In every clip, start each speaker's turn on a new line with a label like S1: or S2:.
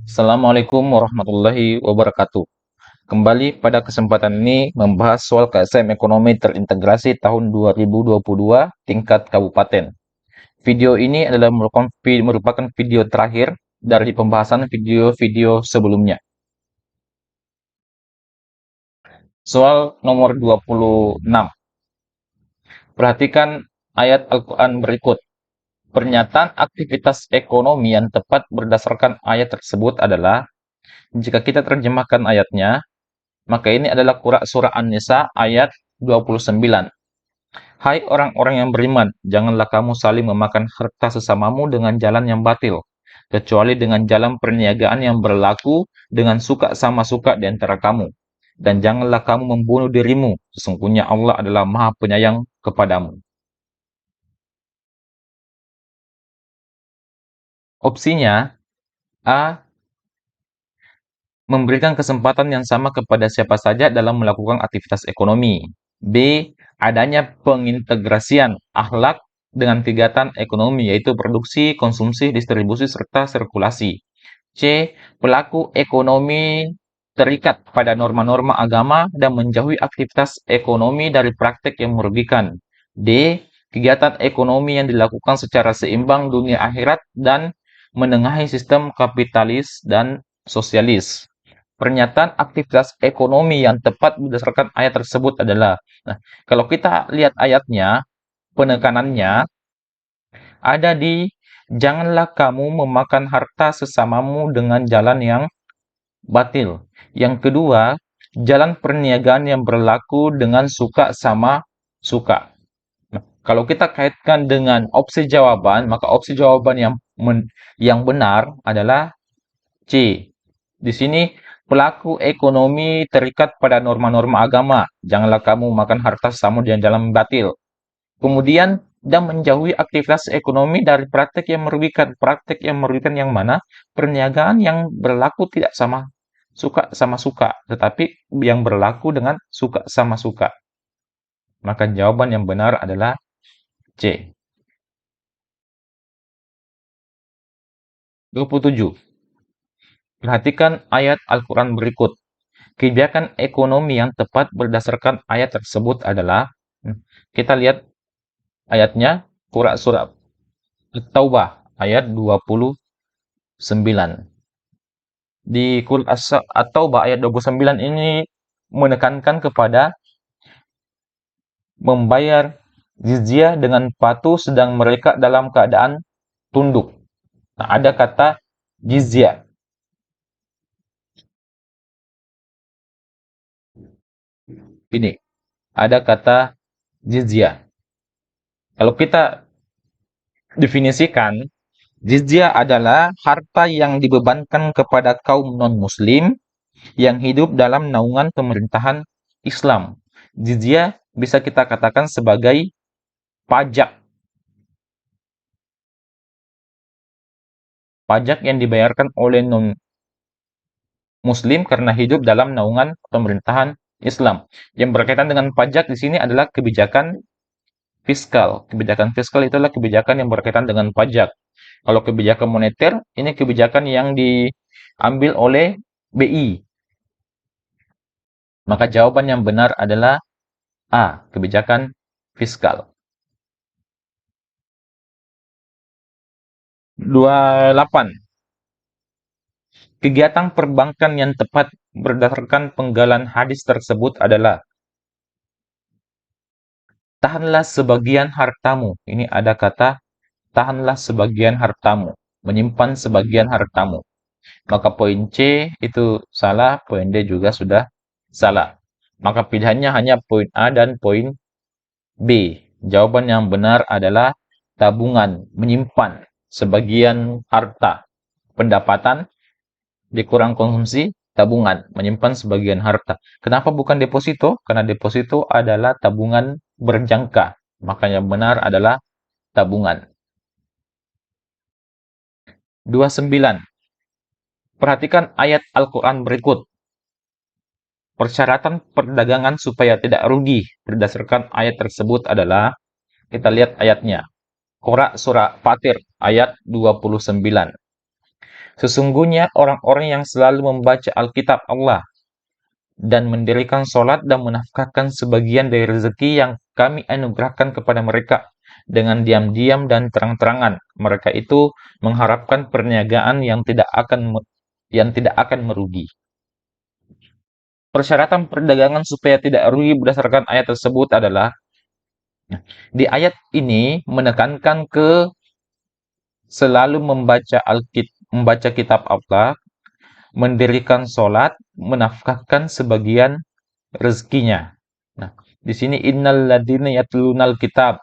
S1: Assalamualaikum warahmatullahi wabarakatuh. Kembali pada kesempatan ini membahas soal KSM Ekonomi Terintegrasi tahun 2022 tingkat kabupaten. Video ini adalah merupakan video terakhir dari pembahasan video-video sebelumnya. Soal nomor 26. Perhatikan ayat Al-Quran berikut. Pernyataan aktivitas ekonomi yang tepat berdasarkan ayat tersebut adalah, jika kita terjemahkan ayatnya, maka ini adalah surah An-Nisa ayat 29. Hai orang-orang yang beriman, janganlah kamu saling memakan harta sesamamu dengan jalan yang batil, kecuali dengan jalan perniagaan yang berlaku dengan suka sama suka di antara kamu. Dan janganlah kamu membunuh dirimu, sesungguhnya Allah adalah Maha Penyayang kepadamu. Opsinya A. Memberikan kesempatan yang sama kepada siapa saja dalam melakukan aktivitas ekonomi. B. Adanya pengintegrasian akhlak dengan kegiatan ekonomi, yaitu produksi, konsumsi, distribusi, serta sirkulasi. C. Pelaku ekonomi terikat pada norma-norma agama dan menjauhi aktivitas ekonomi dari praktek yang merugikan. D. Kegiatan ekonomi yang dilakukan secara seimbang dunia akhirat dan menengahi sistem kapitalis dan sosialis. Pernyataan aktivitas ekonomi yang tepat berdasarkan ayat tersebut adalah, nah, kalau kita lihat ayatnya, penekanannya ada di janganlah kamu memakan harta sesamamu dengan jalan yang batil. Yang kedua, jalan perniagaan yang berlaku dengan suka sama suka. Nah, kalau kita kaitkan dengan opsi jawaban, maka opsi jawaban yang benar adalah C. Di sini pelaku ekonomi terikat pada norma-norma agama. Janganlah kamu makan harta sesama dengan jalan batil. Kemudian dan menjauhi aktivitas ekonomi dari praktek yang merugikan. Praktek yang merugikan yang mana? Perniagaan yang berlaku tidak sama suka, tetapi yang berlaku dengan suka sama suka. Maka jawaban yang benar adalah C. 27. Perhatikan ayat Al-Quran berikut. Kebijakan ekonomi yang tepat berdasarkan ayat tersebut adalah, kita lihat ayatnya, surah At-Taubah ayat 29. Di At-Taubah ayat 29 ini menekankan kepada membayar jizyah dengan patuh sedang mereka dalam keadaan tunduk. Nah, ada kata jizyah. Ini ada kata jizyah. Kalau kita definisikan, jizyah adalah harta yang dibebankan kepada kaum non-muslim yang hidup dalam naungan pemerintahan Islam. Jizyah bisa kita katakan sebagai pajak. Pajak yang dibayarkan oleh non-muslim karena hidup dalam naungan pemerintahan Islam. Yang berkaitan dengan pajak di sini adalah kebijakan fiskal. Kebijakan fiskal itulah kebijakan yang berkaitan dengan pajak. Kalau kebijakan moneter, ini kebijakan yang diambil oleh BI. Maka jawaban yang benar adalah A, kebijakan fiskal. 28. Kegiatan perbankan yang tepat berdasarkan penggalan hadis tersebut adalah, tahanlah sebagian hartamu. Ini ada kata tahanlah sebagian hartamu, menyimpan sebagian hartamu. Maka poin C itu salah, poin D juga sudah salah. Maka pilihannya hanya poin A dan poin B. Jawaban yang benar adalah tabungan, menyimpan sebagian harta. Pendapatan dikurang konsumsi, tabungan, menyimpan sebagian harta. Kenapa bukan deposito? Karena deposito adalah tabungan berjangka. Maka yang benar adalah tabungan. 29. Perhatikan ayat Al-Quran berikut. Persyaratan perdagangan supaya tidak rugi berdasarkan ayat tersebut adalah, kita lihat ayatnya. Surah Fatir ayat 29. Sesungguhnya orang-orang yang selalu membaca Alkitab Allah dan mendirikan sholat dan menafkahkan sebagian dari rezeki yang kami anugerahkan kepada mereka dengan diam-diam dan terang-terangan. Mereka itu mengharapkan perniagaan yang tidak akan merugi. Persyaratan perdagangan supaya tidak rugi berdasarkan ayat tersebut adalah di ayat ini menekankan ke selalu membaca kitab Allah, mendirikan sholat, menafkahkan sebagian rezekinya. Nah, di sini innal ladina yatlunal kitab.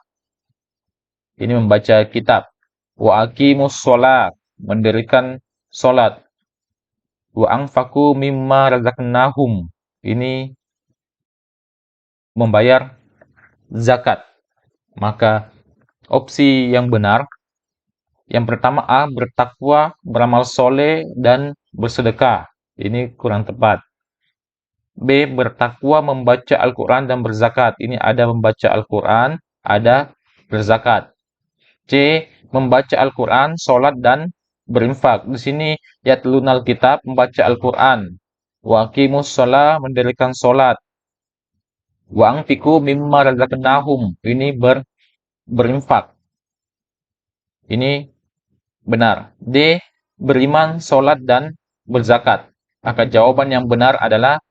S1: Ini membaca kitab. Wa aqimus sholat, mendirikan sholat. Wa anfaku mimma razaqnahum. Ini membayar zakat. Maka opsi yang benar, yang pertama A, bertakwa, beramal soleh, dan bersedekah. Ini kurang tepat. B, bertakwa, membaca Al-Quran dan berzakat. Ini ada membaca Al-Quran, ada berzakat. C, membaca Al-Quran, sholat, dan berinfak. Di sini yatlunal kitab, membaca Al-Quran. Wa aqimus sholat, mendirikan sholat. Wa anfiku mimma razaqnahum. Ini berinfak. Ini benar. D, beriman, sholat, dan berzakat. Maka jawaban yang benar adalah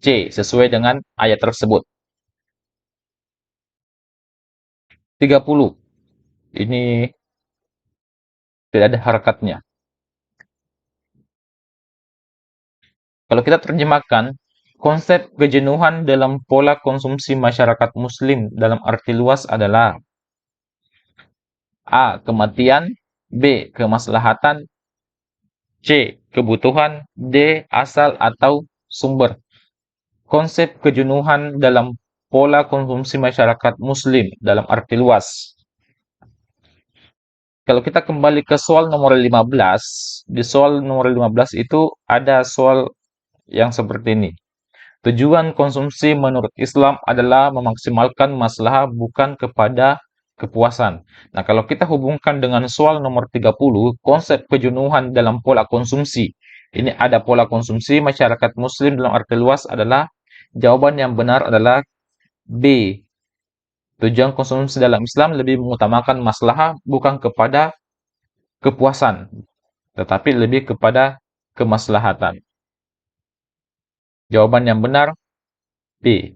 S1: C, sesuai dengan ayat tersebut. 30. Ini tidak ada harakatnya. Kalau kita terjemahkan, konsep kejenuhan dalam pola konsumsi masyarakat muslim dalam arti luas adalah A, kematian, B, kemaslahatan, C, kebutuhan, D, asal atau sumber. Konsep kejenuhan dalam pola konsumsi masyarakat muslim dalam arti luas. Kalau kita kembali ke soal nomor 15, di soal nomor 15 itu ada soal yang seperti ini. Tujuan konsumsi menurut Islam adalah memaksimalkan maslahat bukan kepada kepuasan. Nah, kalau kita hubungkan dengan soal nomor 30, konsep kejenuhan dalam pola konsumsi. Ini ada pola konsumsi masyarakat muslim dalam arti luas adalah jawaban yang benar adalah B. Tujuan konsumsi dalam Islam lebih mengutamakan maslahat bukan kepada kepuasan, tetapi lebih kepada kemaslahatan. Jawaban yang benar B.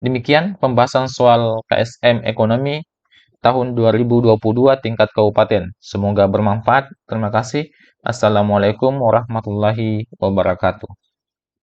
S1: Demikian pembahasan soal KSM Ekonomi tahun 2022 tingkat kabupaten. Semoga bermanfaat. Terima kasih. Assalamualaikum warahmatullahi wabarakatuh.